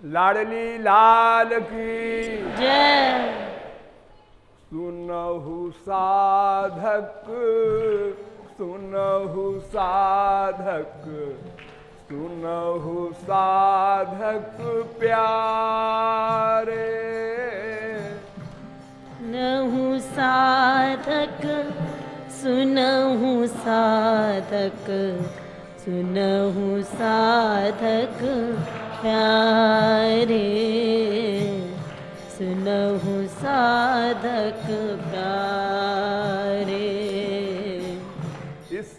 लाडली लाल की जय। सुनहु साधक सुनहु साधक सुनहु साधक प्यारे। सुनहु साधक सुनहु साधक सुनहु साधक प्यारे। सुनहु साधक प्यारे। इस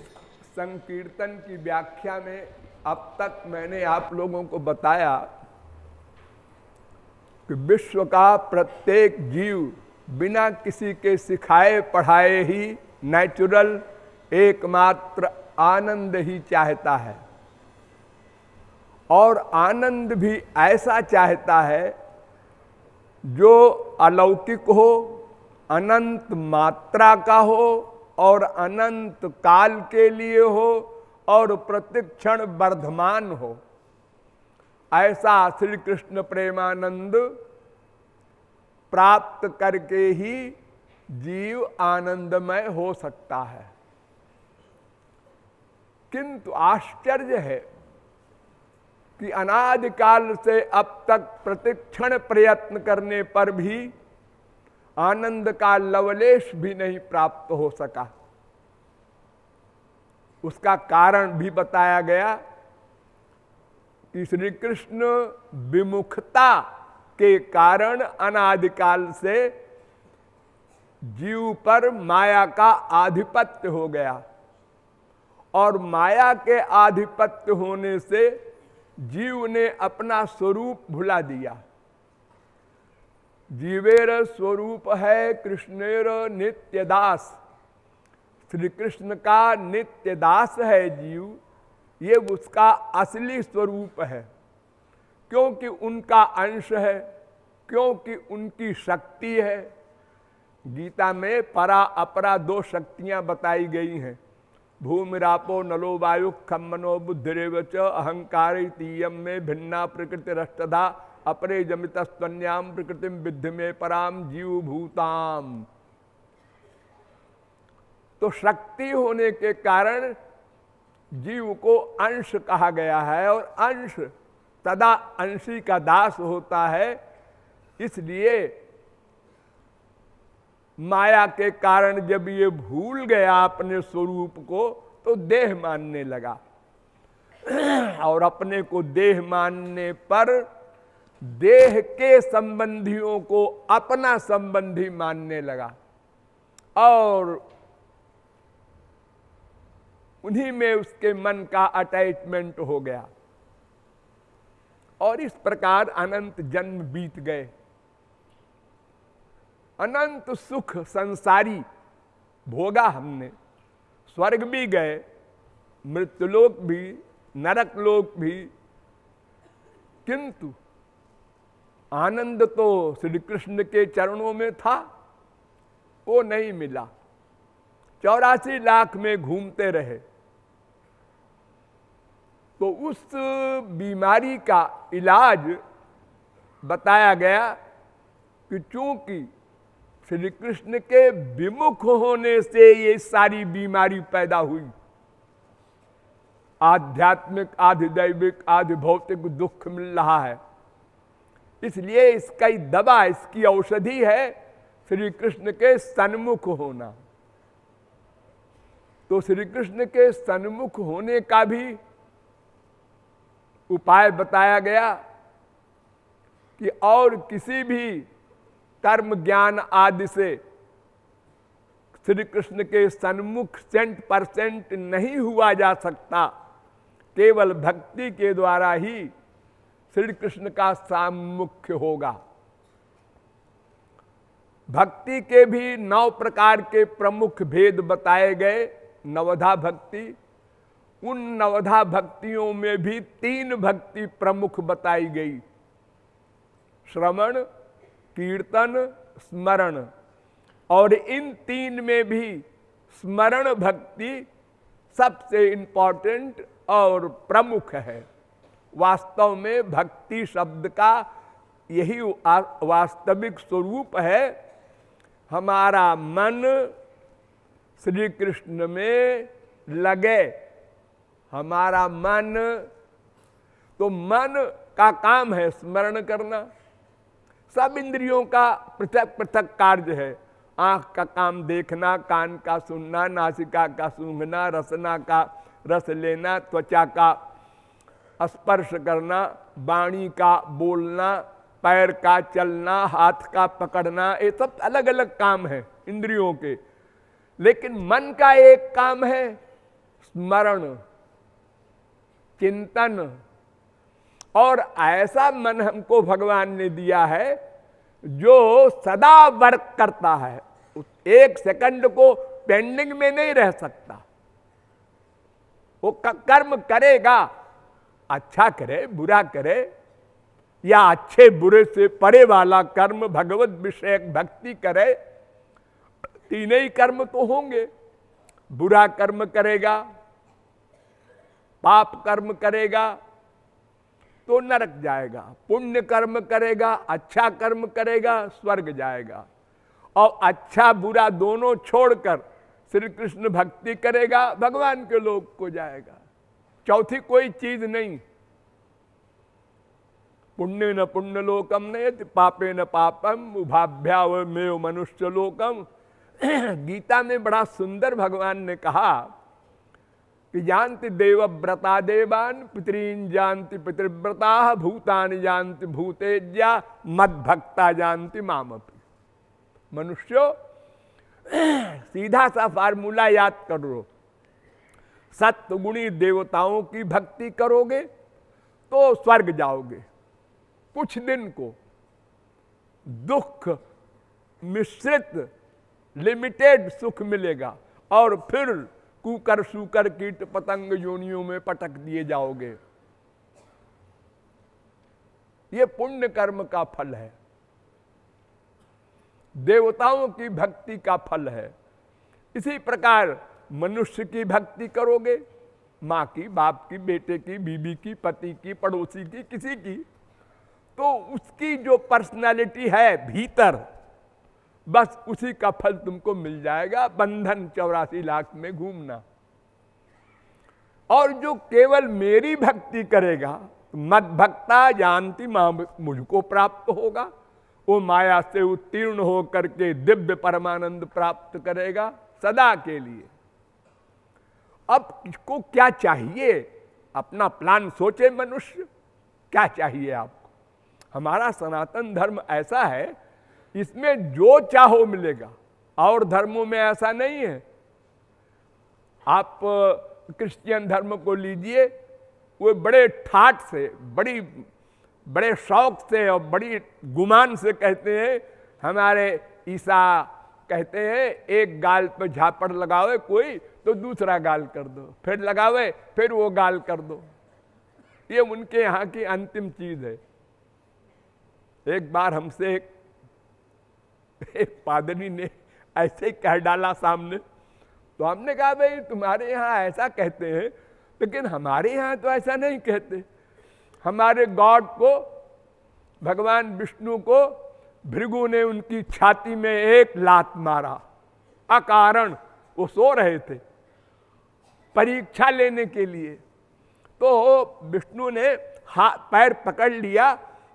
संकीर्तन की व्याख्या में अब तक मैंने आप लोगों को बताया कि विश्व का प्रत्येक जीव बिना किसी के सिखाए पढ़ाए ही नेचुरल एकमात्र आनंद ही चाहता है, और आनंद भी ऐसा चाहता है जो अलौकिक हो, अनंत मात्रा का हो और अनंत काल के लिए हो और प्रतिक्षण वर्धमान हो। ऐसा श्री कृष्ण प्रेमानंद प्राप्त करके ही जीव आनंदमय हो सकता है। किंतु आश्चर्य है कि अनादिकाल से अब तक प्रतिक्षण प्रयत्न करने पर भी आनंद का लवलेश भी नहीं प्राप्त हो सका। उसका कारण भी बताया गया कि श्री कृष्ण विमुखता के कारण अनादिकाल से जीव पर माया का आधिपत्य हो गया, और माया के आधिपत्य होने से जीव ने अपना स्वरूप भुला दिया। जीवेर स्वरूप है कृष्णेर नित्य दास। श्री कृष्ण का नित्य दास है जीव, ये उसका असली स्वरूप है, क्योंकि उनका अंश है, क्योंकि उनकी शक्ति है। गीता में परा अपरा दो शक्तियां बताई गई हैं। भूमिरापो नलो वायु खम मनो बुद्धिरेव च अहंकार तीयम में भिन्ना प्रकृति रष्टधा अपरे जमितस्त्वन्याम प्रकृतिम विद्धि में पराम जीव भूताम। तो शक्ति होने के कारण जीव को अंश कहा गया है, और अंश सदा अंशी का दास होता है। इसलिए माया के कारण जब ये भूल गया अपने स्वरूप को, तो देह मानने लगा, और अपने को देह मानने पर देह के संबंधियों को अपना संबंधी मानने लगा, और उन्हीं में उसके मन का अटैचमेंट हो गया, और इस प्रकार अनंत जन्म बीत गए। अनंत सुख संसारी भोगा हमने, स्वर्ग भी गए, मृत्युलोक भी, नरक लोक भी, किंतु आनंद तो श्री कृष्ण के चरणों में था, वो नहीं मिला। 84 लाख में घूमते रहे, तो उस बीमारी का इलाज बताया गया कि चूंकि श्री कृष्ण के विमुख होने से ये सारी बीमारी पैदा हुई, आध्यात्मिक आधि दैविक आधि भौतिक दुख मिल रहा है, इसलिए इसका ही दवा, इसकी औषधि है श्री कृष्ण के सन्मुख होना। तो श्री कृष्ण के सन्मुख होने का भी उपाय बताया गया कि और किसी भी कर्म ज्ञान आदि से श्री कृष्ण के सन्मुख 100% नहीं हुआ जा सकता, केवल भक्ति के द्वारा ही श्री कृष्ण का सामुख्य होगा। भक्ति के भी 9 प्रकार के प्रमुख भेद बताए गए, नवधा भक्ति। उन नवधा भक्तियों में भी 3 भक्ति प्रमुख बताई गई, श्रवण, कीर्तन, स्मरण। और इन 3 में भी स्मरण भक्ति सबसे इंपॉर्टेंट और प्रमुख है। वास्तव में भक्ति शब्द का यही वास्तविक स्वरूप है। हमारा मन श्री कृष्ण में लगे। हमारा मन, तो मन का काम है स्मरण करना। सब इंद्रियों का पृथक पृथक कार्य है। आंख का काम देखना, कान का सुनना, नासिका का सूंघना, रसना का रस लेना, त्वचा का स्पर्श करना, वाणी का बोलना, पैर का चलना, हाथ का पकड़ना, ये सब अलग अलग काम है इंद्रियों के। लेकिन मन का एक काम है स्मरण, चिंतन। और ऐसा मन हमको भगवान ने दिया है जो सदा वर्क करता है, एक सेकंड को पेंडिंग में नहीं रह सकता। वो कर्म करेगा, अच्छा करे बुरा करे, या अच्छे बुरे से परे वाला कर्म भगवत विषयक भक्ति करे, तीनों ही कर्म तो होंगे। बुरा कर्म करेगा, पाप कर्म करेगा तो नरक जाएगा, पुण्य कर्म करेगा, अच्छा कर्म करेगा, स्वर्ग जाएगा। और अच्छा बुरा दोनों छोड़कर श्री कृष्ण भक्ति करेगा, भगवान के लोक को जाएगा। चौथी कोई चीज नहीं। पुण्य न पुण्य लोकम नयति, पापे न पापम, उभाभ्यावमेव मनुष्य लोकम। गीता में बड़ा सुंदर भगवान ने कहा कि जानति देवव्रता देवान, पितरीन जानति पितृव्रता, भूतानि जानति भूतेज्या, मद्भक्ता जानति मामपि। मनुष्यों, सीधा सा फार्मूला याद कर लो। सत्वगुणी देवताओं की भक्ति करोगे तो स्वर्ग जाओगे। कुछ दिन को दुख मिश्रित लिमिटेड सुख मिलेगा और फिर कुकर सूकर कीट पतंग योनियों में पटक दिए जाओगे। ये पुण्य कर्म का फल है, देवताओं की भक्ति का फल है। इसी प्रकार मनुष्य की भक्ति करोगे, मां की, बाप की, बेटे की, बीबी की, पति की, पड़ोसी की, किसी की, तो उसकी जो पर्सनालिटी है भीतर, बस उसी का फल तुमको मिल जाएगा। बंधन 84 लाख में घूमना। और जो केवल मेरी भक्ति करेगा, मद भक्ता जानती मां, मुझको प्राप्त होगा। वो माया से उत्तीर्ण होकर के दिव्य परमानंद प्राप्त करेगा सदा के लिए। अब इसको क्या चाहिए, अपना प्लान सोचे मनुष्य, क्या चाहिए आपको। हमारा सनातन धर्म ऐसा है, इसमें जो चाहो मिलेगा। और धर्मों में ऐसा नहीं है। आप क्रिश्चियन धर्म को लीजिए, वो बड़े ठाट से, बड़े शौक से और बड़ी गुमान से कहते हैं, हमारे ईसा कहते हैं एक गाल पर झापड़ लगावे कोई तो दूसरा गाल कर दो, फिर लगावे फिर वो गाल कर दो। ये उनके यहाँ की अंतिम चीज है। एक बार हमसे एक पादरी ने ऐसे ही कह डाला सामने, तो हमने कहा भाई तुम्हारे यहाँ ऐसा कहते हैं, लेकिन हमारे यहाँ तो ऐसा नहीं कहते। हमारे गॉड को, भगवान विष्णु को भृगु ने उनकी छाती में एक लात मारा अकारण। वो सो रहे थे परीक्षा लेने के लिए, तो विष्णु ने पैर पकड़ लिया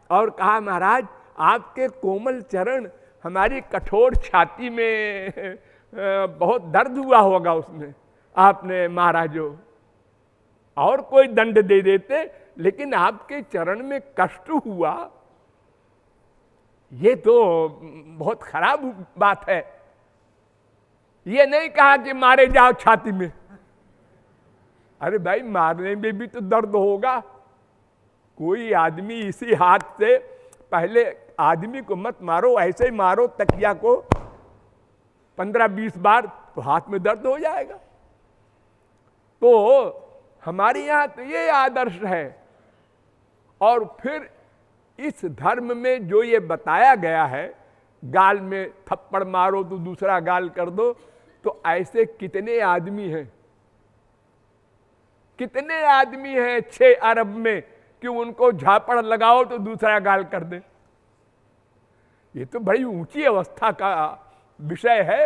और कहा महाराज आपके कोमल चरण हमारी कठोर छाती में बहुत दर्द हुआ होगा, उसमें आपने मारा जो। और कोई दंड दे देते, लेकिन आपके चरण में कष्ट हुआ, ये तो बहुत खराब बात है। ये नहीं कहा कि मारे जाओ छाती में। अरे भाई मारने में भी तो दर्द होगा। कोई आदमी इसी हाथ से, पहले आदमी को मत मारो, ऐसे ही मारो तकिया को 15-20 बार, तो हाथ में दर्द हो जाएगा। तो हमारे यहां तो ये आदर्श है। और फिर इस धर्म में जो ये बताया गया है, गाल में थप्पड़ मारो तो दूसरा गाल कर दो, तो ऐसे कितने आदमी हैं, कितने आदमी हैं 6 अरब में कि उनको झापड़ लगाओ तो दूसरा गाल कर दे। ये तो बड़ी ऊंची अवस्था का विषय है,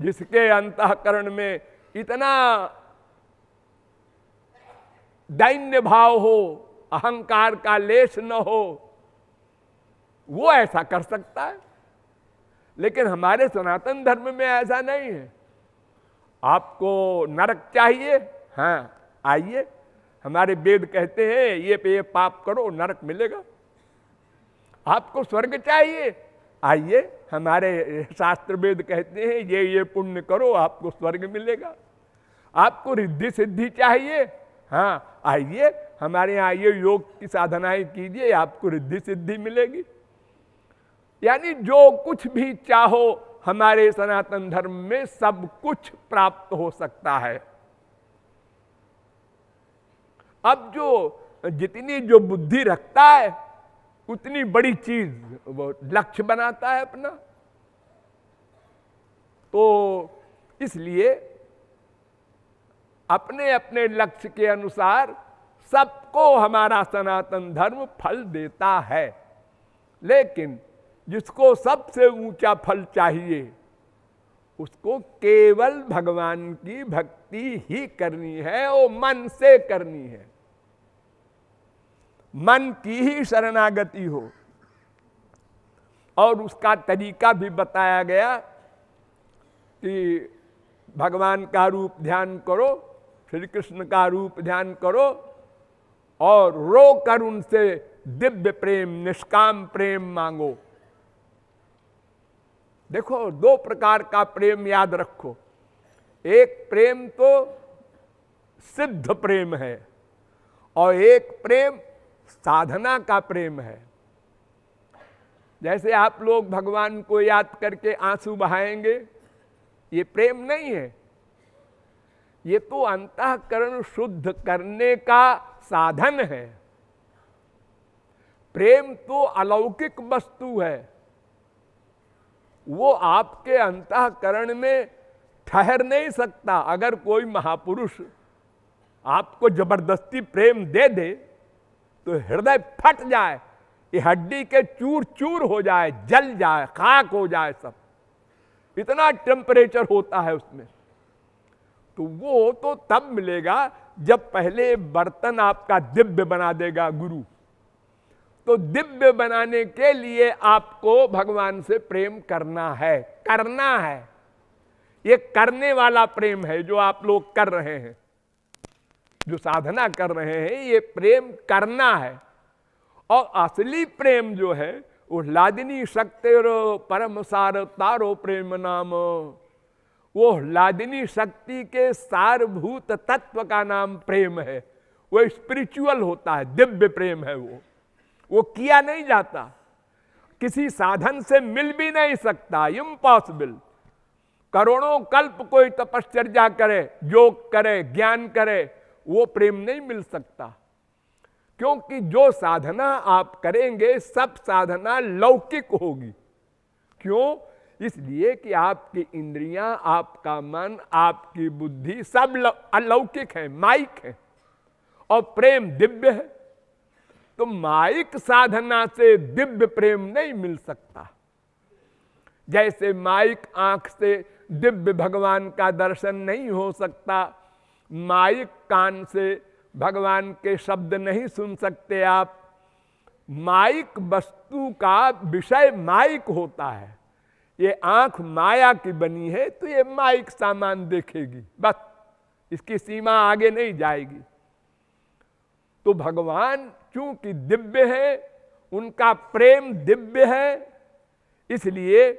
जिसके अंतःकरण में इतना दैन्य भाव हो, अहंकार का लेश न हो, वो ऐसा कर सकता है। लेकिन हमारे सनातन धर्म में ऐसा नहीं है। आपको नरक चाहिए, हाँ आइए, हमारे वेद कहते हैं ये पाप करो नरक मिलेगा। आपको स्वर्ग चाहिए, आइए, हमारे शास्त्र वेद कहते हैं ये पुण्य करो आपको स्वर्ग मिलेगा। आपको रिद्धि सिद्धि चाहिए, हाँ आइए, हमारे यहाँ ये योग की साधनाएं कीजिए, आपको रिद्धि सिद्धि मिलेगी। यानी जो कुछ भी चाहो हमारे सनातन धर्म में सब कुछ प्राप्त हो सकता है। अब जो जितनी जो बुद्धि रखता है उतनी बड़ी चीज वो लक्ष्य बनाता है अपना। तो इसलिए अपने अपने लक्ष्य के अनुसार सबको हमारा सनातन धर्म फल देता है। लेकिन जिसको सबसे ऊंचा फल चाहिए उसको केवल भगवान की भक्ति ही करनी है, वो मन से करनी है, मन की ही शरणागति हो। और उसका तरीका भी बताया गया कि भगवान का रूप ध्यान करो, श्री कृष्ण का रूप ध्यान करो और रो कर उनसे दिव्य प्रेम, निष्काम प्रेम मांगो। देखो, दो प्रकार का प्रेम याद रखो। एक प्रेम तो सिद्ध प्रेम है और एक प्रेम साधना का प्रेम है। जैसे आप लोग भगवान को याद करके आंसू बहाएंगे, ये प्रेम नहीं है, ये तो अंतःकरण शुद्ध करने का साधन है। प्रेम तो अलौकिक वस्तु है, वो आपके अंतःकरण में ठहर नहीं सकता। अगर कोई महापुरुष आपको जबरदस्ती प्रेम दे दे तो हृदय फट जाए, ये हड्डी के चूर चूर हो जाए, जल जाए, खाक हो जाए सब, इतना टेम्परेचर होता है उसमें। तो वो तो तब मिलेगा जब पहले बर्तन आपका दिव्य बना देगा गुरु। तो दिव्य बनाने के लिए आपको भगवान से प्रेम करना है, करना है। ये करने वाला प्रेम है जो आप लोग कर रहे हैं, जो साधना कर रहे हैं, ये प्रेम करना है। और असली प्रेम जो है वो लादिनी शक्तिरो परम सार तारो प्रेम नाम, वो लादिनी शक्ति के सारभूत तत्व का नाम प्रेम है। वो स्पिरिचुअल होता है, दिव्य प्रेम है वो किया नहीं जाता, किसी साधन से मिल भी नहीं सकता, इम्पॉसिबल। करोड़ों कल्प कोई तपश्चर्या करे, योग करे, ज्ञान करे, वो प्रेम नहीं मिल सकता। क्योंकि जो साधना आप करेंगे सब साधना लौकिक होगी। क्यों? इसलिए कि आपकी इंद्रियां, आपका मन, आपकी बुद्धि सब अलौकिक है, माइक है, और प्रेम दिव्य है। तो माइक साधना से दिव्य प्रेम नहीं मिल सकता। जैसे माइक आंख से दिव्य भगवान का दर्शन नहीं हो सकता, माइक कान से भगवान के शब्द नहीं सुन सकते आप। माइक वस्तु का विषय माइक होता है। ये आंख माया की बनी है तो ये माइक सामान देखेगी, बस, इसकी सीमा आगे नहीं जाएगी। तो भगवान चूंकि दिव्य है, उनका प्रेम दिव्य है, इसलिए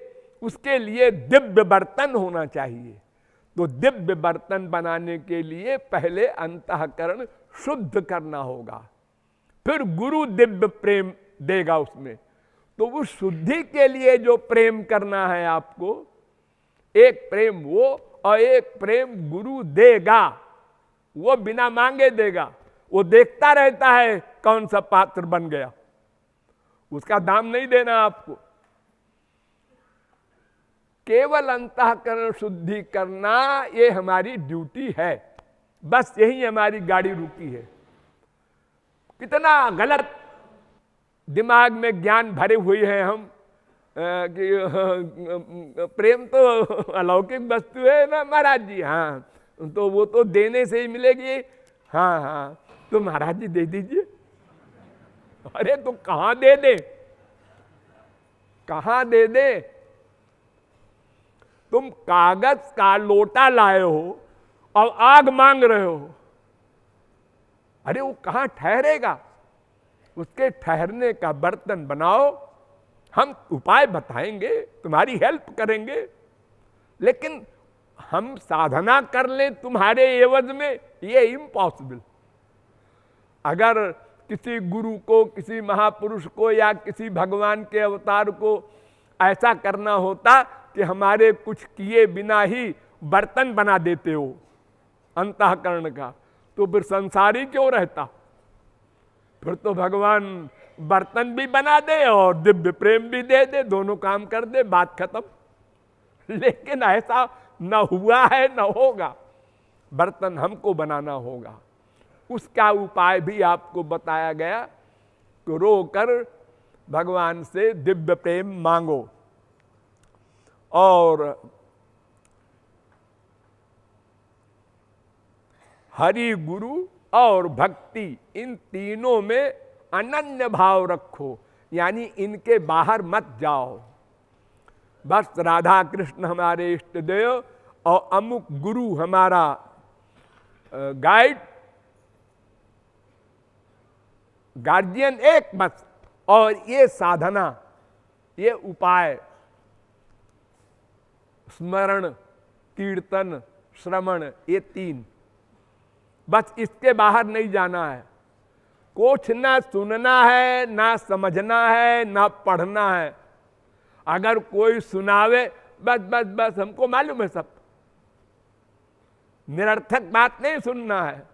उसके लिए दिव्य बर्तन होना चाहिए। तो दिव्य बर्तन बनाने के लिए पहले अंतःकरण शुद्ध करना होगा, फिर गुरु दिव्य प्रेम देगा उसमें। तो उस शुद्धि के लिए जो प्रेम करना है आपको, एक प्रेम वो और एक प्रेम गुरु देगा। वो बिना मांगे देगा, वो देखता रहता है कौन सा पात्र बन गया, उसका दाम नहीं देना आपको। केवल अंतःकरण शुद्धि करना ये हमारी ड्यूटी है, बस यही हमारी गाड़ी रुकी है। कितना गलत दिमाग में ज्ञान भरे हुए हैं हम कि प्रेम तो अलौकिक वस्तु है ना महाराज जी। हाँ, तो वो तो देने से ही मिलेगी। हाँ हाँ, तो महाराज जी दे दीजिए। अरे तो कहां दे दे, कहां दे दे? तुम कागज का लोटा लाए हो और आग मांग रहे हो, अरे वो कहां ठहरेगा? उसके ठहरने का बर्तन बनाओ। हम उपाय बताएंगे, तुम्हारी हेल्प करेंगे, लेकिन हम साधना कर लें तुम्हारे एवज में, ये इम्पॉसिबल। अगर किसी गुरु को, किसी महापुरुष को या किसी भगवान के अवतार को ऐसा करना होता कि हमारे कुछ किए बिना ही बर्तन बना देते हो अंतःकरण का, तो फिर संसारी क्यों रहता? फिर तो भगवान बर्तन भी बना दे और दिव्य प्रेम भी दे दे, दोनों काम कर दे, बात खत्म। लेकिन ऐसा न हुआ है, न होगा। बर्तन हमको बनाना होगा। उसका उपाय भी आपको बताया गया कि रो कर भगवान से दिव्य प्रेम मांगो। और हरि, गुरु और भक्ति, इन तीनों में अनन्य भाव रखो, यानी इनके बाहर मत जाओ। बस राधा कृष्ण हमारे इष्ट देव और अमुक गुरु हमारा गाइड, गार्जियन एक बस। और ये साधना, ये उपाय, स्मरण, कीर्तन, श्रवण, ये तीन, बस इसके बाहर नहीं जाना है। कुछ ना सुनना है, ना समझना है, ना पढ़ना है। अगर कोई सुनावे, बस बस बस हमको मालूम है सब, निरर्थक बात नहीं सुनना है।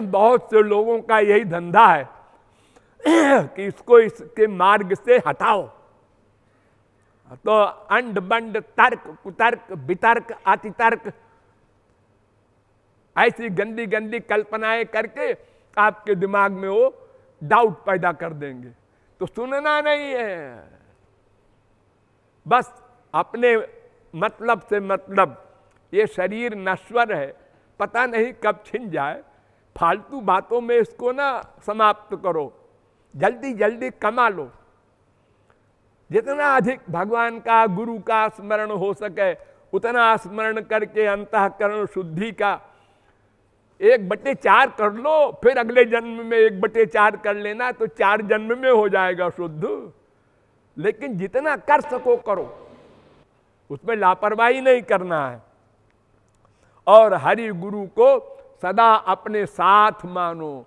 बहुत से लोगों का यही धंधा है कि इसको इसके मार्ग से हटाओ, तो अंड बंड तर्क, कुतर्क, वितर्क, अतितर्क, ऐसी गंदी गंदी कल्पनाएं करके आपके दिमाग में वो डाउट पैदा कर देंगे। तो सुनना नहीं है, बस अपने मतलब से मतलब। ये शरीर नश्वर है, पता नहीं कब छिन जाए। फालतू बातों में इसको ना समाप्त करो, जल्दी जल्दी कमा लो। जितना अधिक भगवान का, गुरु का स्मरण हो सके उतना स्मरण करके अंतःकरण शुद्धि का 1/4 कर लो, फिर अगले जन्म में 1/4 कर लेना, तो 4 जन्म में हो जाएगा शुद्ध। लेकिन जितना कर सको करो, उसमें लापरवाही नहीं करना है। और हरि गुरु को सदा अपने साथ मानो,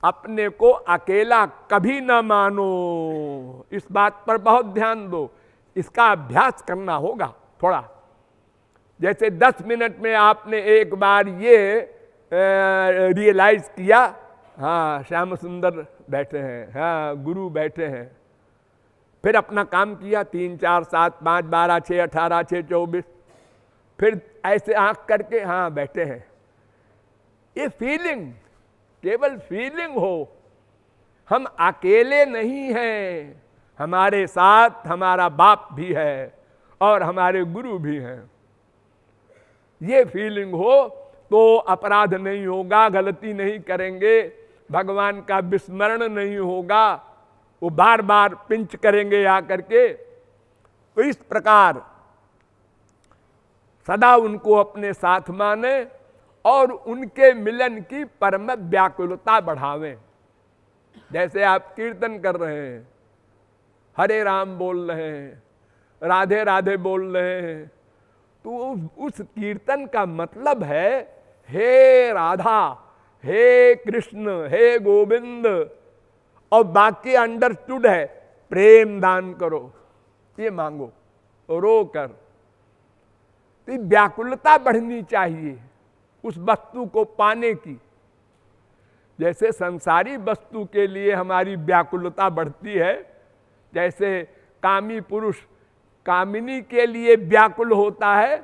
अपने को अकेला कभी ना मानो। इस बात पर बहुत ध्यान दो, इसका अभ्यास करना होगा थोड़ा। जैसे 10 मिनट में आपने एक बार ये रियलाइज किया, हाँ श्याम सुंदर बैठे हैं, हाँ गुरु बैठे हैं, फिर अपना काम किया 3, 4, 7, 5, 12, 6, 18, 6, 24, फिर ऐसे आंख करके हाँ बैठे हैं। ये फीलिंग, केवल फीलिंग हो। हम अकेले नहीं हैं, हमारे साथ हमारा बाप भी है और हमारे गुरु भी हैं। ये फीलिंग हो तो अपराध नहीं होगा, गलती नहीं करेंगे, भगवान का विस्मरण नहीं होगा, वो बार बार पिंच करेंगे आकर के। तो इस प्रकार सदा उनको अपने साथ माने और उनके मिलन की परम व्याकुलता बढ़ावें। जैसे आप कीर्तन कर रहे हैं, हरे राम बोल रहे हैं, राधे राधे बोल रहे हैं, तो उस कीर्तन का मतलब है हे राधा, हे कृष्ण, हे गोविंद, और बाकी अंडरस्टूड है प्रेम दान करो, ये मांगो रो कर। तो व्याकुलता बढ़नी चाहिए उस वस्तु को पाने की। जैसे संसारी वस्तु के लिए हमारी व्याकुलता बढ़ती है, जैसे कामी पुरुष कामिनी के लिए व्याकुल होता है,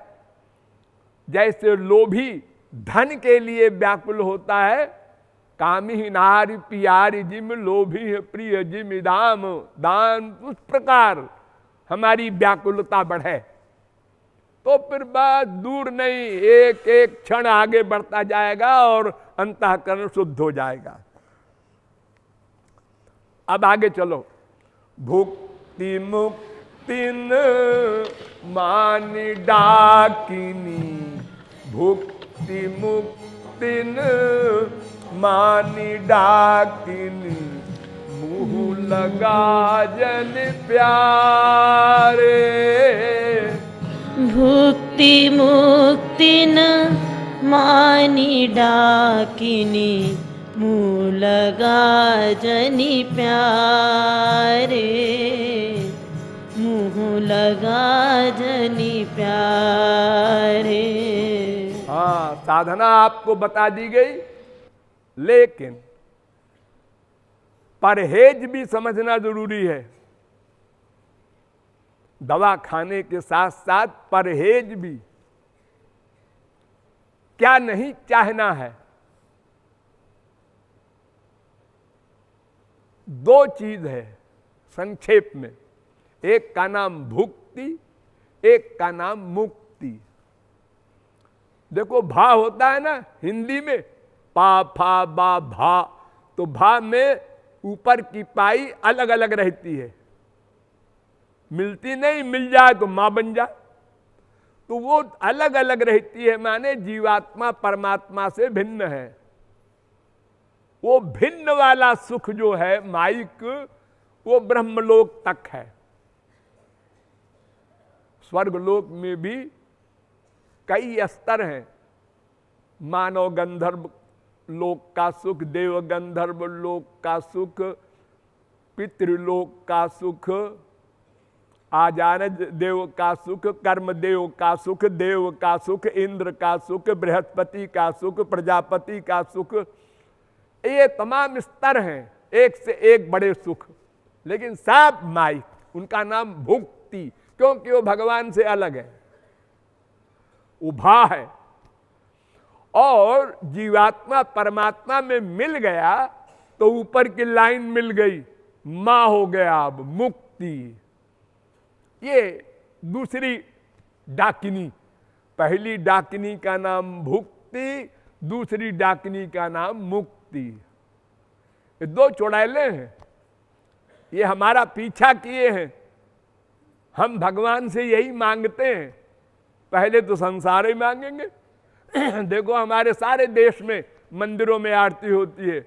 जैसे लोभी धन के लिए व्याकुल होता है, कामी नारी पियारी जिम लोभी है प्रिय जिम दाम दान, उस प्रकार हमारी व्याकुलता बढ़े तो फिर बात दूर नहीं, एक एक क्षण आगे बढ़ता जाएगा और अंतःकरण शुद्ध हो जाएगा। अब आगे चलो। भुक्ति मुक्तिन मानि डाकिनी, भुक्ति मुक्तिन मानि डाकिनी, मुँह लगा जन प्यारे। भुक्ति मुक्ति न मानी डाकिनी, मुँह लगा जनि प्यारे, मुँह लगा जनि प्यारे। हाँ, साधना आपको बता दी गई, लेकिन परहेज भी समझना जरूरी है। दवा खाने के साथ साथ परहेज भी। क्या नहीं चाहना है? दो चीज है संक्षेप में, एक का नाम भुक्ति, एक का नाम मुक्ति। देखो भा होता है ना हिंदी में, पा फा बा भा, तो भा में ऊपर की पाई अलग अलग रहती है, मिलती नहीं, मिल जाए तो मां बन जाए, तो वो अलग अलग रहती है, माने जीवात्मा परमात्मा से भिन्न है। वो भिन्न वाला सुख जो है माइक, वो ब्रह्मलोक तक है। स्वर्गलोक में भी कई स्तर हैं, मानव गंधर्व लोक का सुख, देव गंधर्व लोक का सुख, पितृलोक का सुख, आजानज देव का सुख, कर्म देव का सुख, देव का सुख, इंद्र का सुख, बृहस्पति का सुख, प्रजापति का सुख, ये तमाम स्तर हैं, एक से एक बड़े सुख, लेकिन सब माइक, उनका नाम भुक्ति, क्योंकि वो भगवान से अलग है, उभा है। और जीवात्मा परमात्मा में मिल गया तो ऊपर की लाइन मिल गई, मां हो गया अब मुक्ति। ये दूसरी डाकिनी, पहली डाकिनी का नाम भुक्ति, दूसरी डाकिनी का नाम मुक्ति। ये दो चौड़ैले हैं, ये हमारा पीछा किए हैं। हम भगवान से यही मांगते हैं, पहले तो संसार ही मांगेंगे। देखो हमारे सारे देश में मंदिरों में आरती होती है,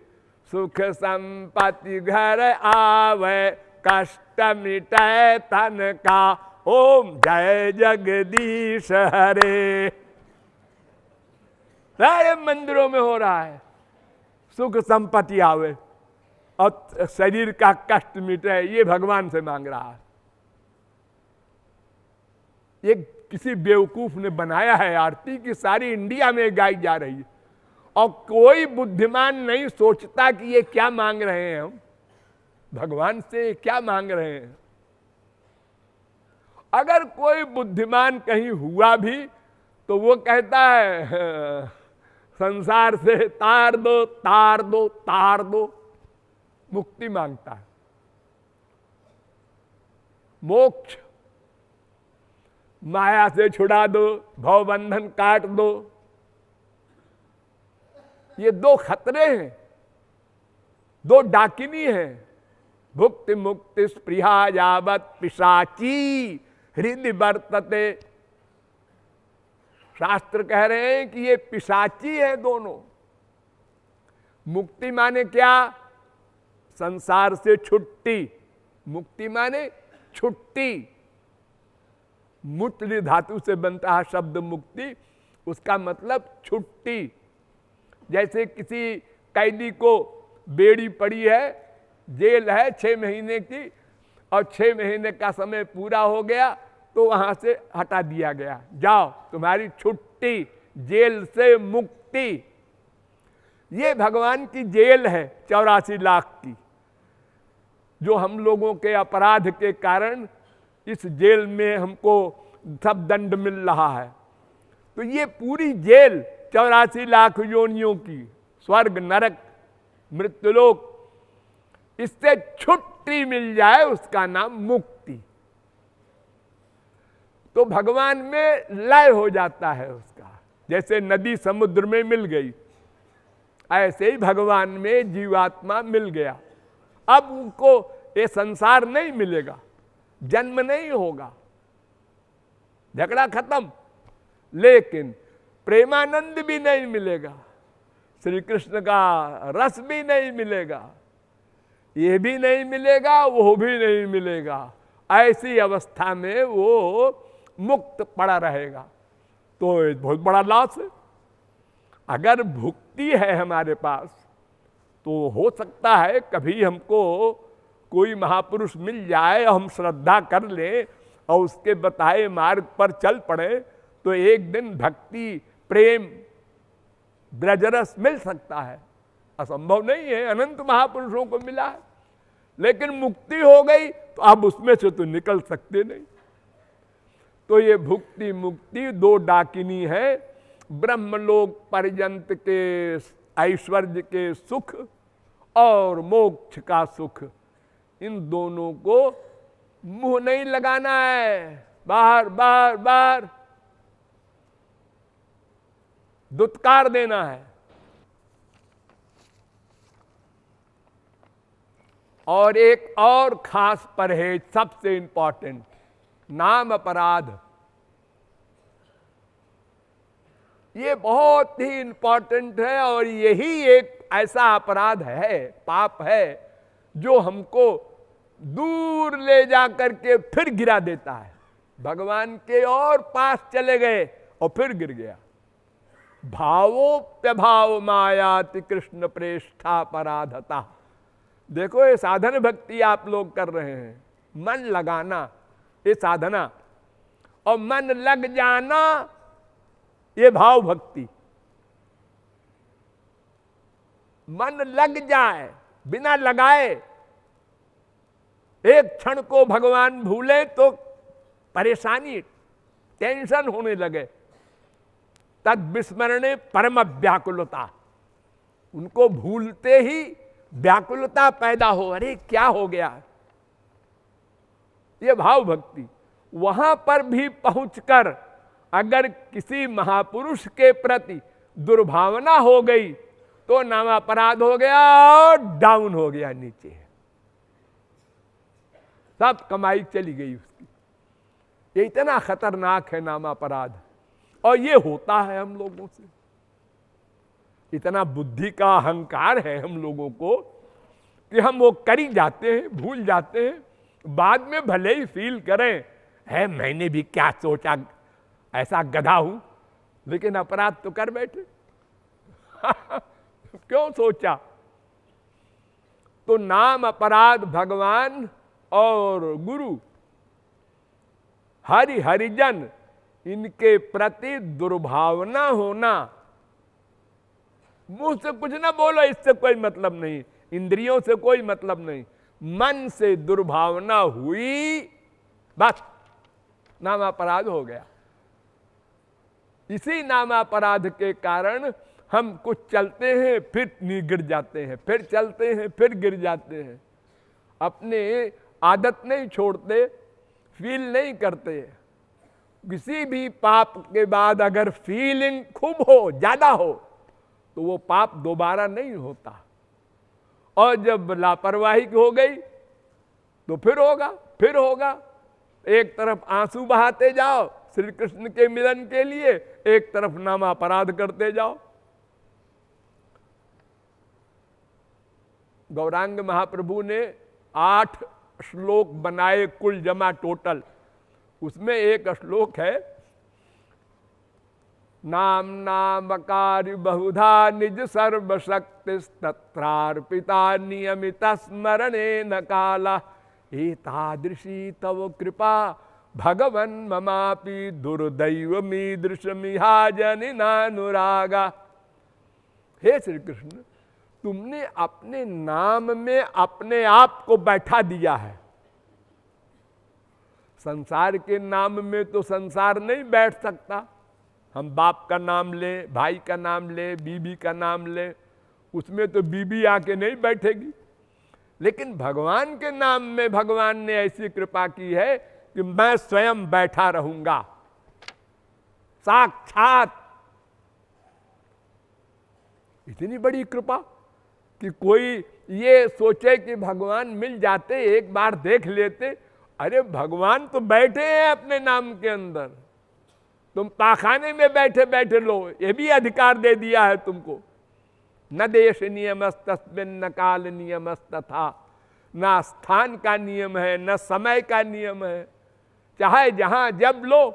सुख संपत्ति घर आवे, कष्ट मिटे तन का, ओम जय जगदीश हरे। सारे मंदिरों में हो रहा है, सुख संपत्ति आवे और शरीर का कष्ट मिटे, ये भगवान से मांग रहा है। ये किसी बेवकूफ ने बनाया है आरती की, सारी इंडिया में गाई जा रही है, और कोई बुद्धिमान नहीं सोचता कि ये क्या मांग रहे हैं, हम भगवान से क्या मांग रहे हैं। अगर कोई बुद्धिमान कहीं हुआ भी तो वो कहता है संसार से तार दो तार दो तार दो, मुक्ति मांगता है, मोक्ष, माया से छुड़ा दो, भव बंधन काट दो। ये दो खतरे हैं, दो डाकिनी हैं, भुक्ति मुक्ति स्पृहा यावत पिशाची हृदय वर्तते। शास्त्र कह रहे हैं कि ये पिशाची है दोनों। मुक्ति माने क्या? संसार से छुट्टी, मुक्ति माने छुट्टी। मुट्ली धातु से बनता है शब्द मुक्ति, उसका मतलब छुट्टी। जैसे किसी कैदी को बेड़ी पड़ी है, जेल है 6 महीने की, और 6 महीने का समय पूरा हो गया तो वहां से हटा दिया गया, जाओ तुम्हारी छुट्टी, जेल से मुक्ति। ये भगवान की जेल है 84 लाख की, जो हम लोगों के अपराध के कारण इस जेल में हमको सब दंड मिल रहा है। तो ये पूरी जेल 84 लाख योनियों की, स्वर्ग नरक मृत्युलोक, इससे छुट्टी मिल जाए उसका नाम मुक्ति। तो भगवान में लय हो जाता है उसका। जैसे नदी समुद्र में मिल गई, ऐसे ही भगवान में जीवात्मा मिल गया। अब उनको ये संसार नहीं मिलेगा, जन्म नहीं होगा, झगड़ा खत्म, लेकिन प्रेमानंद भी नहीं मिलेगा, श्री कृष्ण का रस भी नहीं मिलेगा, ये भी नहीं मिलेगा, वो भी नहीं मिलेगा। ऐसी अवस्था में वो मुक्त पड़ा रहेगा। तो ये बहुत बड़ा लॉस है। अगर भुक्ति है हमारे पास तो हो सकता है कभी हमको कोई महापुरुष मिल जाए, हम श्रद्धा कर लें और उसके बताए मार्ग पर चल पड़े, तो एक दिन भक्ति, प्रेम, ब्रजरस मिल सकता है। असंभव नहीं है, अनंत महापुरुषों को मिला है। लेकिन मुक्ति हो गई तो अब उसमें से तो निकल सकते नहीं। तो ये भुक्ति मुक्ति दो डाकिनी है। ब्रह्मलोक पर्यंत के ऐश्वर्य के सुख और मोक्ष का सुख, इन दोनों को मुंह नहीं लगाना है, बाहर बाहर बाहर दुत्कार देना है। और एक और खास परहेज, सबसे इंपॉर्टेंट, नाम अपराध। ये बहुत ही इंपॉर्टेंट है और यही एक ऐसा अपराध है, पाप है, जो हमको दूर ले जा करके फिर गिरा देता है। भगवान के और पास चले गए और फिर गिर गया। भावोप्यभाव मायाति कृष्ण प्रेष्ठा पराधता। देखो ये साधन भक्ति आप लोग कर रहे हैं, मन लगाना ये साधना, और मन लग जाना ये भाव भक्ति। मन लग जाए बिना लगाए, एक क्षण को भगवान भूले तो परेशानी, टेंशन होने लगे। तद विस्मरणे परम व्याकुलता, उनको भूलते ही व्याकुलता पैदा हो, अरे क्या हो गया। ये भाव भक्ति। वहां पर भी पहुंचकर अगर किसी महापुरुष के प्रति दुर्भावना हो गई तो नाम अपराध हो गया और डाउन हो गया, नीचे सब कमाई चली गई उसकी। ये इतना खतरनाक है नाम अपराध। और ये होता है हम लोगों से, इतना बुद्धि का अहंकार है हम लोगों को कि हम वो कर ही जाते हैं, भूल जाते हैं। बाद में भले ही फील करें, है मैंने भी क्या सोचा, ऐसा गधा हूं, लेकिन अपराध तो कर बैठे। क्यों सोचा। तो नाम अपराध भगवान और गुरु, हरिजन, इनके प्रति दुर्भावना होना। मुंह से कुछ ना बोलो, इससे कोई मतलब नहीं, इंद्रियों से कोई मतलब नहीं, मन से दुर्भावना हुई, बस नामापराध हो गया। इसी नामापराध के कारण हम कुछ चलते हैं फिर गिर जाते हैं, फिर चलते हैं फिर गिर जाते हैं। अपने आदत नहीं छोड़ते, फील नहीं करते। किसी भी पाप के बाद अगर फीलिंग खूब हो, ज्यादा हो, तो वो पाप दोबारा नहीं होता। और जब लापरवाही हो गई तो फिर होगा, फिर होगा। एक तरफ आंसू बहाते जाओ श्री कृष्ण के मिलन के लिए, एक तरफ नामा अपराध करते जाओ। गौरांग महाप्रभु ने 8 श्लोक बनाए कुल जमा टोटल, उसमें एक श्लोक है, नाम नामकारी बहुधा निज सर्वशक्ति तत्रार्पिता नियमित स्मरणे न काला एतादृशी तव कृपा भगवन् ममापि दुर्दैव मीदृशमिहाजनि नानुरागा। हे श्री कृष्ण, तुमने अपने नाम में अपने आप को बैठा दिया है। संसार के नाम में तो संसार नहीं बैठ सकता। हम बाप का नाम ले, भाई का नाम ले, बीबी का नाम ले, उसमें तो बीबी आके नहीं बैठेगी। लेकिन भगवान के नाम में भगवान ने ऐसी कृपा की है कि मैं स्वयं बैठा रहूंगा, साक्षात। इतनी बड़ी कृपा कि कोई ये सोचे कि भगवान मिल जाते, एक बार देख लेते। अरे भगवान तो बैठे हैं अपने नाम के अंदर, तुम पाखाने में बैठे बैठे लो, ये भी अधिकार दे दिया है तुमको। न देश नियमस्तस्मिन् न काल नियमस्तथा, न स्थान का नियम है न समय का नियम है, चाहे जहां जब लो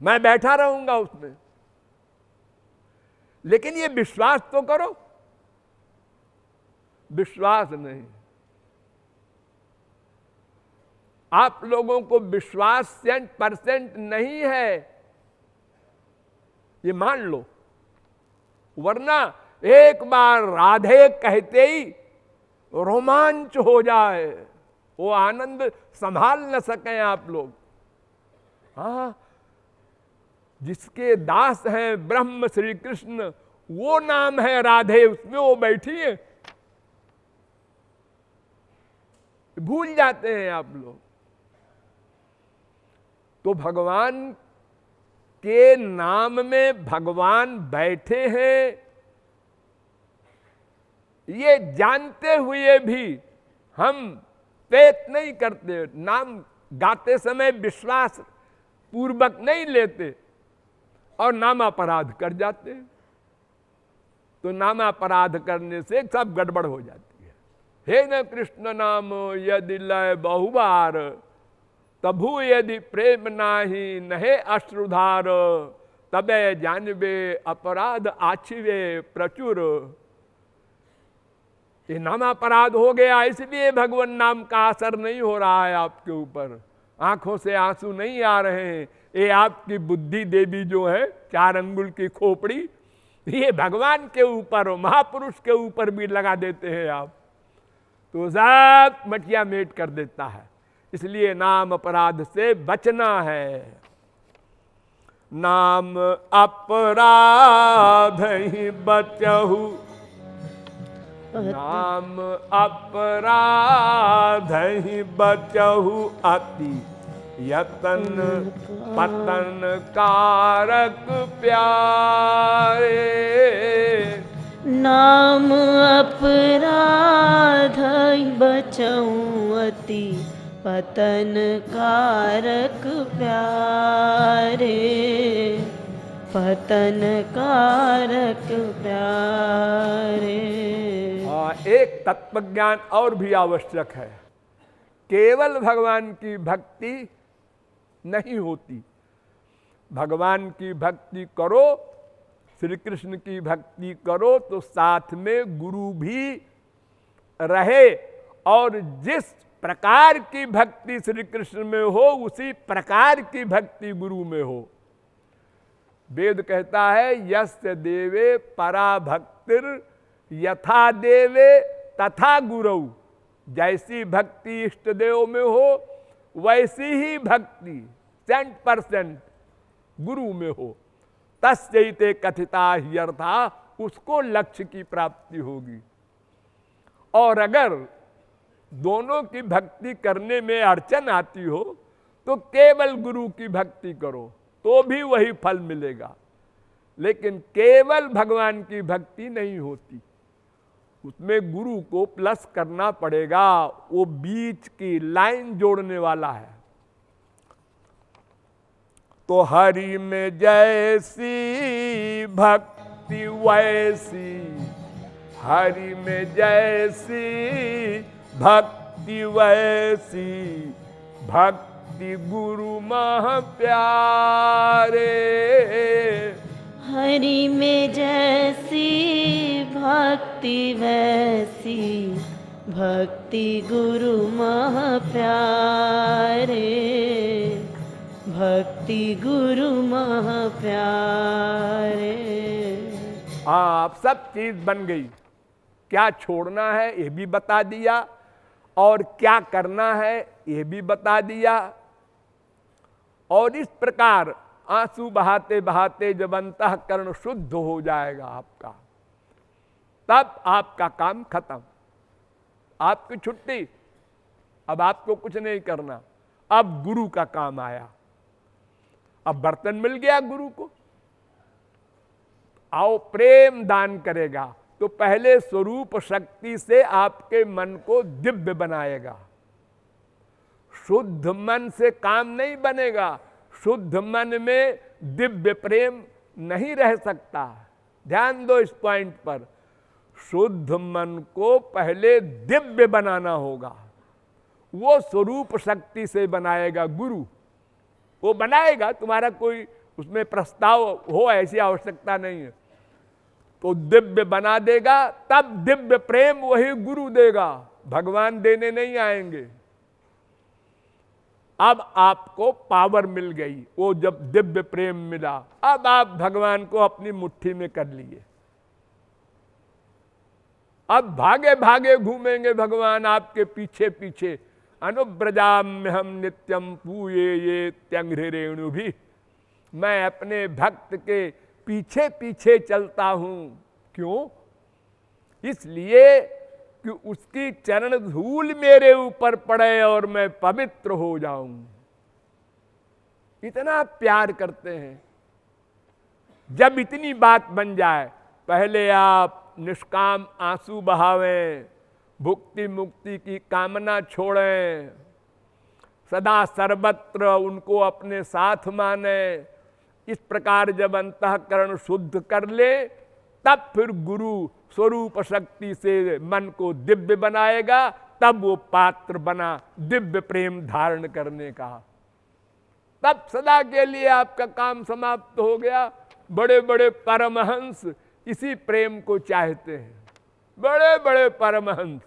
मैं बैठा रहूंगा उसमें। लेकिन ये विश्वास तो करो। विश्वास नहीं, आप लोगों को विश्वास 100% नहीं है, ये मान लो। वरना एक बार राधे कहते ही रोमांच हो जाए, वो आनंद संभाल न सकें आप लोग। हाँ, जिसके दास हैं ब्रह्म श्री कृष्ण, वो नाम है राधे, उसमें वो बैठी है, भूल जाते हैं आप लोग। तो भगवान के नाम में भगवान बैठे हैं, ये जानते हुए भी हम पेट नहीं करते, नाम गाते समय विश्वास पूर्वक नहीं लेते और नामापराध कर जाते हैं। तो नामापराध करने से सब गड़बड़ हो जाती है। हे न कृष्ण नाम यदि लय बहुबार, तभु यदि प्रेम नाही नहे अश्रुधार, तबे जानबे अपराध आछिवे प्रचुर। ये नामापराध हो गया, इसलिए भगवान नाम का असर नहीं हो रहा है आपके ऊपर, आंखों से आंसू नहीं आ रहे हैं। ये आपकी बुद्धि देवी जो है, 4 अंगुल की खोपड़ी, ये भगवान के ऊपर और महापुरुष के ऊपर भी लगा देते हैं आप, तो सब मटिया मेट कर देता है। इसलिए नाम अपराध से बचना है। नाम अपराध ही बचहु, नाम अपराध ही बचहु, अति यतन पतन कारक प्यारे। नाम अपराध बचऊं, अति पतन कारक प्यारे, पतन कारक प्यारे। एक तत्व ज्ञान और भी आवश्यक है। केवल भगवान की भक्ति नहीं होती, भगवान की भक्ति करो, श्री कृष्ण की भक्ति करो तो साथ में गुरु भी रहे, और जिस प्रकार की भक्ति श्री कृष्ण में हो उसी प्रकार की भक्ति गुरु में हो। वेद कहता है यस्य देवे परा भक्तिर यथा देवे तथा गुरु। जैसी भक्ति इष्ट देव में हो वैसी ही भक्ति 100% गुरु में हो। तस्यैते कथिता ह्यर्था, उसको लक्ष्य की प्राप्ति होगी। और अगर दोनों की भक्ति करने में अड़चन आती हो तो केवल गुरु की भक्ति करो तो भी वही फल मिलेगा। लेकिन केवल भगवान की भक्ति नहीं होती, उसमें गुरु को प्लस करना पड़ेगा, वो बीच की लाइन जोड़ने वाला है। तो हरि में जैसी भक्ति वैसी, हरि में जैसी भक्ति वैसी, भक्ति गुरु मह प्यारे। हरि में जैसी भक्ति वैसी, भक्ति गुरु मह प्यारे, भक्ति गुरु मह प्यारे। आप सब चीज बन गई। क्या छोड़ना है ये भी बता दिया, और क्या करना है ये भी बता दिया। और इस प्रकार आंसू बहाते बहाते जब अंतःकरण शुद्ध हो जाएगा आपका, तब आपका काम खत्म, आपकी छुट्टी, अब आपको कुछ नहीं करना। अब गुरु का काम आया, अब बर्तन मिल गया गुरु को, आओ प्रेम दान करेगा, तो पहले स्वरूप शक्ति से आपके मन को दिव्य बनाएगा। शुद्ध मन से काम नहीं बनेगा, शुद्ध मन में दिव्य प्रेम नहीं रह सकता। ध्यान दो इस पॉइंट पर, शुद्ध मन को पहले दिव्य बनाना होगा, वो स्वरूप शक्ति से बनाएगा गुरु, वो बनाएगा, तुम्हारा कोई उसमें प्रस्ताव हो ऐसी आवश्यकता नहीं है। तो दिव्य बना देगा, तब दिव्य प्रेम वही गुरु देगा, भगवान देने नहीं आएंगे। अब आपको पावर मिल गई, वो जब दिव्य प्रेम मिला, अब आप भगवान को अपनी मुट्ठी में कर लिए। अब भागे भागे घूमेंगे भगवान आपके पीछे पीछे। अनुब्रजाम में हम नित्यम पूये ये त्यंघ्रे रेणु भी, मैं अपने भक्त के पीछे पीछे चलता हूं। क्यों? इसलिए कि उसकी चरण धूल मेरे ऊपर पड़े और मैं पवित्र हो जाऊं। इतना प्यार करते हैं। जब इतनी बात बन जाए, पहले आप निष्काम आंसू बहावें, भुक्ति मुक्ति की कामना छोड़ें, सदा सर्वत्र उनको अपने साथ माने। इस प्रकार जब अंतःकरण शुद्ध कर ले, तब फिर गुरु स्वरूप शक्ति से मन को दिव्य बनाएगा, तब वो पात्र बना दिव्य प्रेम धारण करने का। तब सदा के लिए आपका काम समाप्त हो गया। बड़े बड़े परमहंस इसी प्रेम को चाहते हैं। बड़े बड़े परमहंस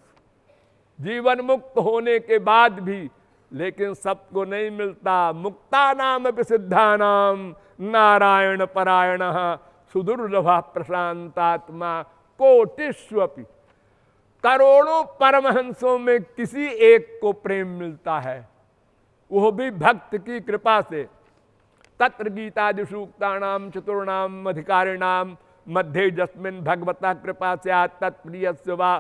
जीवन मुक्त होने के बाद भी, लेकिन सबको नहीं मिलता। मुक्ता नाम सिद्धा नाम नारायण परायण सुदुर्लभा प्रशांतात्मा कोटिष्वपि। करोड़ों परमहंसों में किसी एक को प्रेम मिलता है, वो भी भक्त की कृपा से। तत्र गीतादिसूक्तानां चतुर्णाम अधिकारिणाम मध्ये जस्मिन् भगवता कृपा स्यात् तत्प्रियस्य वा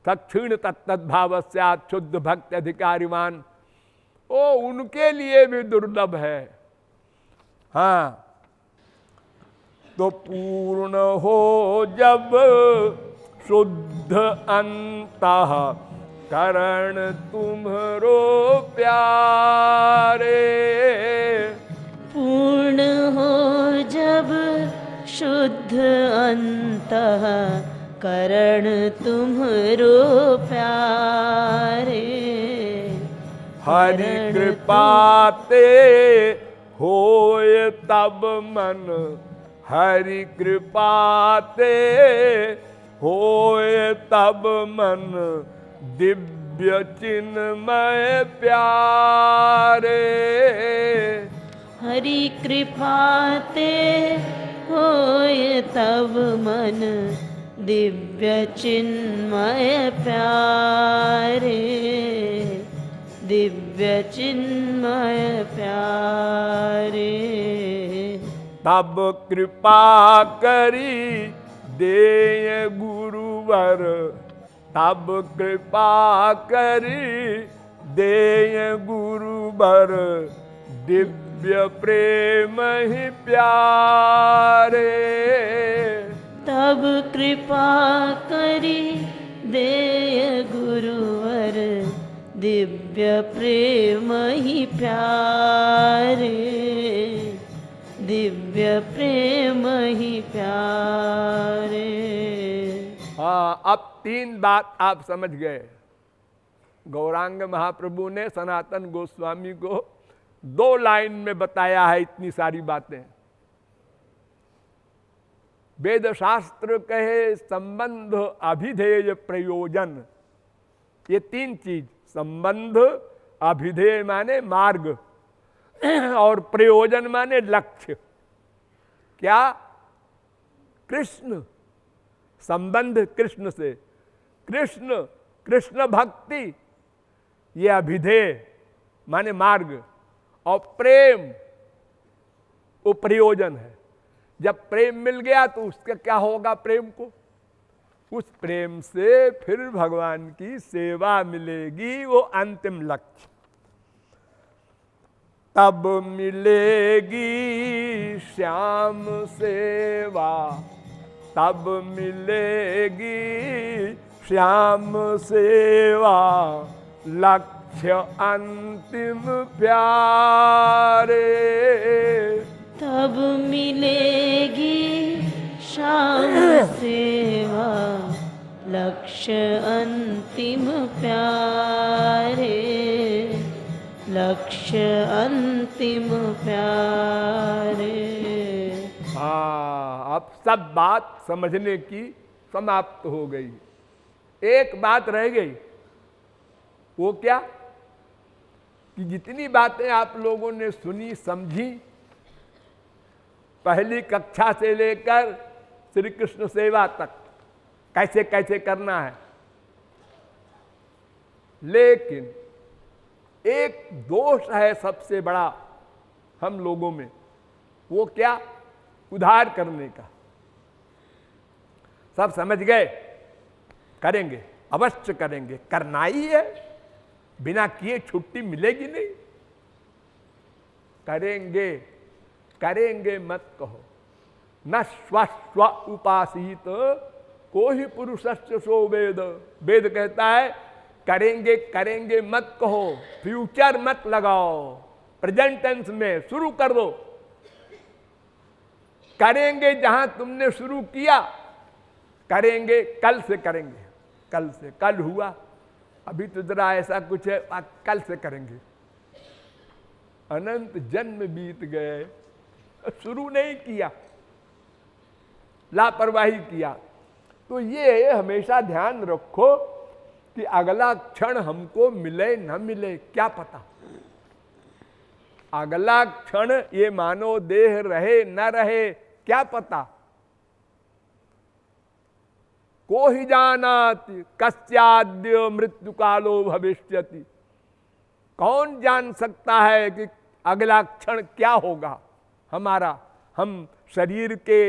सक्षीण तत्तद्भाव स्यात् शुद्ध भक्त अधिकारिमान। ओ उनके लिए भी दुर्लभ है। हाँ, तो पूर्ण हो जब शुद्ध अंतः करण तुम्हारो प्यारे। पूर्ण हो जब शुद्ध अंतः करण तुम्हारो प्यारे। हरि कृपाते होय तब मन, हरि कृपाते होय तब मन, दिव्य चिन्मय प्यारे। हरि कृपाते होय तब मन, दिव्य चिन्मय प्यारे। दिव्य चिन्मय प्यारे। तब कृपा करी देय गुरुवर, तब कृपा करी देय गुरुवर, दिव्य प्रेम ही प्यारे। तब कृपा करी देय गुरुवर, दिव्य प्रेम ही प्यारे। दिव्य प्रेम ही प्यारे। हाँ, अब तीन बात आप समझ गए। गौरांग महाप्रभु ने सनातन गोस्वामी को 2 लाइन में बताया है इतनी सारी बातें। वेद शास्त्र कहे संबंध अभिधेय प्रयोजन, ये 3 चीज, संबंध, अभिधेय माने मार्ग और प्रयोजन माने लक्ष्य। क्या? कृष्ण, संबंध कृष्ण से, कृष्ण, कृष्ण भक्ति, ये अभिधेय माने मार्ग, और प्रेम वो प्रयोजन है। जब प्रेम मिल गया तो उसका क्या होगा? प्रेम को उस प्रेम से फिर भगवान की सेवा मिलेगी, वो अंतिम लक्ष्य। तब मिलेगी श्याम सेवा, तब मिलेगी श्याम सेवा, लक्ष्य अंतिम प्यारे। तब मिलेगी श्याम सेवा, लक्ष्य अंतिम प्यारे, लक्ष्य अंतिम प्यारे। हाँ, अब सब बात समझने की समाप्त हो गई। एक बात रह गई, वो क्या कि जितनी बातें आप लोगों ने सुनी समझी, पहली कक्षा से लेकर श्री कृष्ण सेवा तक कैसे कैसे करना है, लेकिन एक दोष है सबसे बड़ा हम लोगों में। वो क्या? उधार करने का। सब समझ गए, करेंगे, अवश्य करेंगे, करना ही है, बिना किए छुट्टी मिलेगी नहीं। करेंगे करेंगे मत कहो, न स्वस्व उपासित को ही पुरुषस्य सो वेद। वेद कहता है करेंगे करेंगे मत कहो, फ्यूचर मत लगाओ, प्रेजेंट टेंस में शुरू कर दो। करेंगे जहां तुमने शुरू किया, करेंगे कल से करेंगे, कल से, कल हुआ, अभी तो जरा ऐसा कुछ है, कल से करेंगे। अनंत जन्म बीत गए, शुरू नहीं किया, लापरवाही किया। तो ये हमेशा ध्यान रखो कि अगला क्षण हमको मिले न मिले, क्या पता। अगला क्षण ये मानव देह रहे न रहे, क्या पता। को ही जानाति कस्याद्य मृत्यु कालो भविष्यति। कौन जान सकता है कि अगला क्षण क्या होगा हमारा, हम शरीर के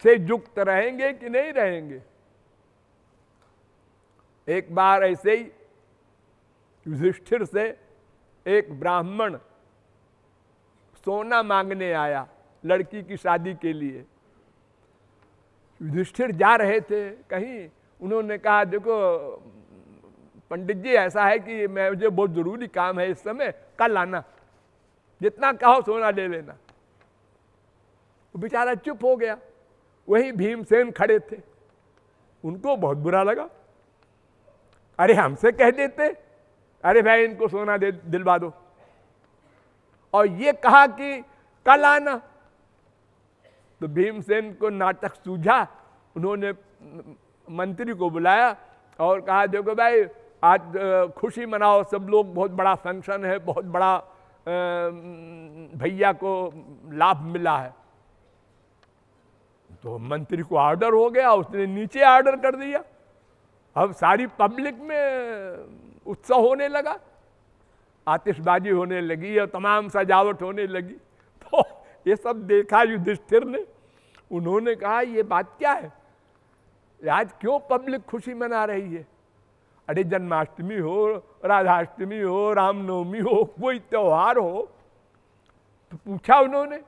से युक्त रहेंगे कि नहीं रहेंगे। एक बार ऐसे ही युधिष्ठिर से एक ब्राह्मण सोना मांगने आया लड़की की शादी के लिए। युधिष्ठिर जा रहे थे कहीं, उन्होंने कहा देखो पंडित जी ऐसा है कि मुझे बहुत जरूरी काम है इस समय, कल आना, जितना कहो सोना ले लेना। वो बेचारा चुप हो गया। वहीं भीमसेन खड़े थे, उनको बहुत बुरा लगा। अरे हमसे कह देते, अरे भाई इनको सोना दे दिलवा दो, और ये कहा कि कल आना। तो भीमसेन को नाटक सूझा। उन्होंने मंत्री को बुलाया और कहा देखो भाई आज खुशी मनाओ सब लोग, बहुत बड़ा फंक्शन है, बहुत बड़ा भैया को लाभ मिला है। तो मंत्री को ऑर्डर हो गया, उसने नीचे ऑर्डर कर दिया। अब सारी पब्लिक में उत्सव होने लगा, आतिशबाजी होने लगी और तमाम सजावट होने लगी। तो ये सब देखा युधिष्ठिर ने। उन्होंने कहा ये बात क्या है, आज क्यों पब्लिक खुशी मना रही है। अरे जन्माष्टमी हो, राधाष्टमी हो, रामनवमी हो, कोई त्योहार हो। तो पूछा उन्होंने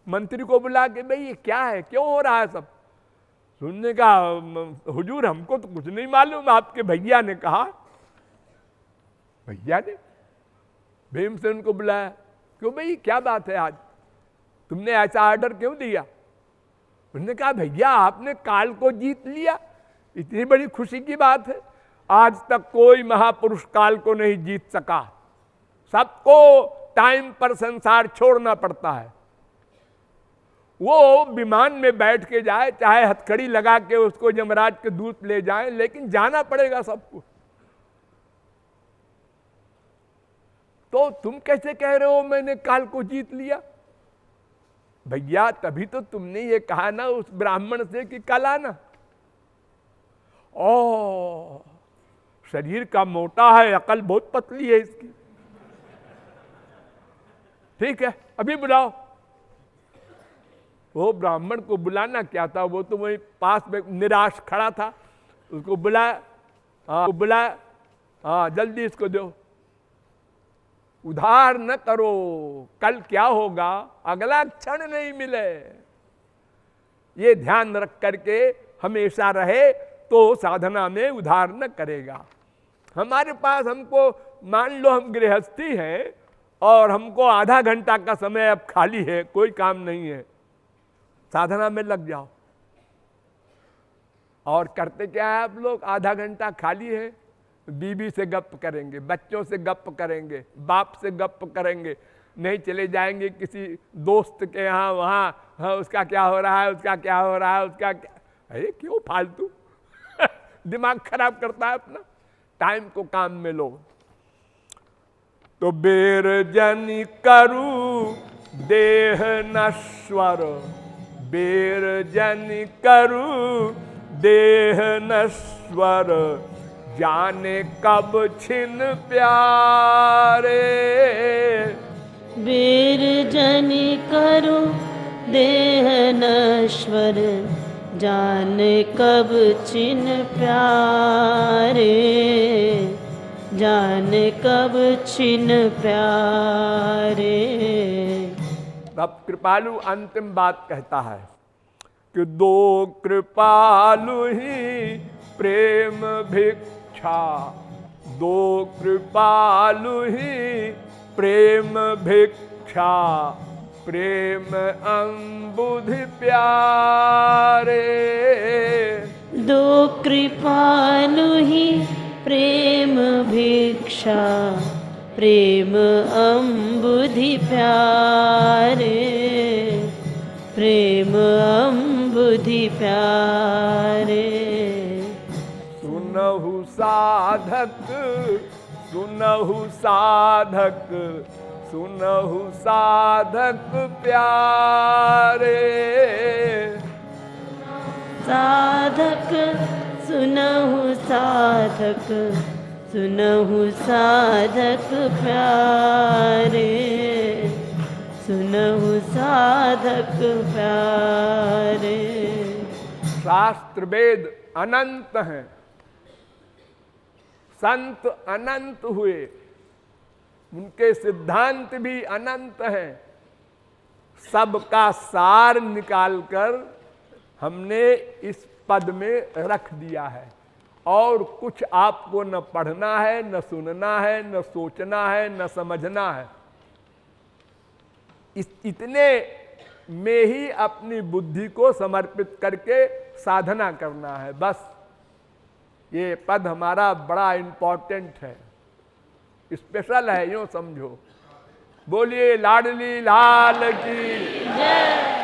मंत्री को बुला के भाई ये क्या है, क्यों हो रहा है सब। सुनने का हुजूर हमको तो कुछ नहीं मालूम, आपके भैया ने कहा। भैया ने भीमसेन को बुलाया, क्यों भाई क्या बात है, आज तुमने ऐसा ऑर्डर क्यों दिया। उन्होंने कहा भैया आपने काल को जीत लिया, इतनी बड़ी खुशी की बात है। आज तक कोई महापुरुष काल को नहीं जीत सका, सबको टाइम पर संसार छोड़ना पड़ता है। वो विमान में बैठ के जाए, चाहे हथकड़ी लगा के उसको यमराज के दूत ले जाएं, लेकिन जाना पड़ेगा सबको। तो तुम कैसे कह रहे हो मैंने काल को जीत लिया। भैया तभी तो तुमने ये कहा ना उस ब्राह्मण से कि कल आना। ओ शरीर का मोटा है, अकल बहुत पतली है इसकी। ठीक है अभी बुलाओ। वो ब्राह्मण को बुलाना क्या था, वो तो वहीं पास में निराश खड़ा था, उसको बुलाया, हाँ जल्दी इसको दो। उधार न करो, कल क्या होगा अगला क्षण नहीं मिले, ये ध्यान रख करके हमेशा रहे तो साधना में उधार न करेगा। हमारे पास, हमको मान लो हम गृहस्थी हैं और हमको आधा घंटा का समय अब खाली है, कोई काम नहीं है, साधना में लग जाओ। और करते क्या है आप लोग, आधा घंटा खाली है, बीवी से गप करेंगे, बच्चों से गप करेंगे, बाप से गप करेंगे, नहीं चले जाएंगे किसी दोस्त के यहाँ, वहाँ हाँ उसका क्या हो रहा है, उसका क्या हो रहा है, उसका क्या, अरे क्यों फालतू दिमाग खराब करता है अपना, टाइम को काम में लो। तो बेर जनि करु देह नश्वर, बेर जनि करु देह नश्वर, जाने कब छिन प्यारे। बेर जनि करु देह नश्वर, जाने कब छिन प्यारे, जाने कब छिन प्यारे। अब कृपालु अंतिम बात कहता है कि दो कृपालु ही प्रेम भिक्षा, दो कृपालु ही प्रेम भिक्षा, प्रेम अम्बुधि प्यारे। दो कृपालु ही प्रेम भिक्षा, प्रेम अम्बुधि प्यारे, प्रेम अम्बुधि प्यारे। सुनहु साधक, सुनहु साधक, सुनहु साधक प्यारे। साधक सुनहु साधक, सुनहु साधक प्यारे, सुनहु साधक प्यारे। शास्त्र वेद अनंत हैं, संत अनंत हुए, उनके सिद्धांत भी अनंत हैं, सबका सार निकालकर हमने इस पद में रख दिया है। और कुछ आपको न पढ़ना है, न सुनना है, न सोचना है, न समझना है, इतने में ही अपनी बुद्धि को समर्पित करके साधना करना है। बस ये पद हमारा बड़ा इंपॉर्टेंट है, स्पेशल है, यूं समझो। बोलिए लाडली लाल की जय।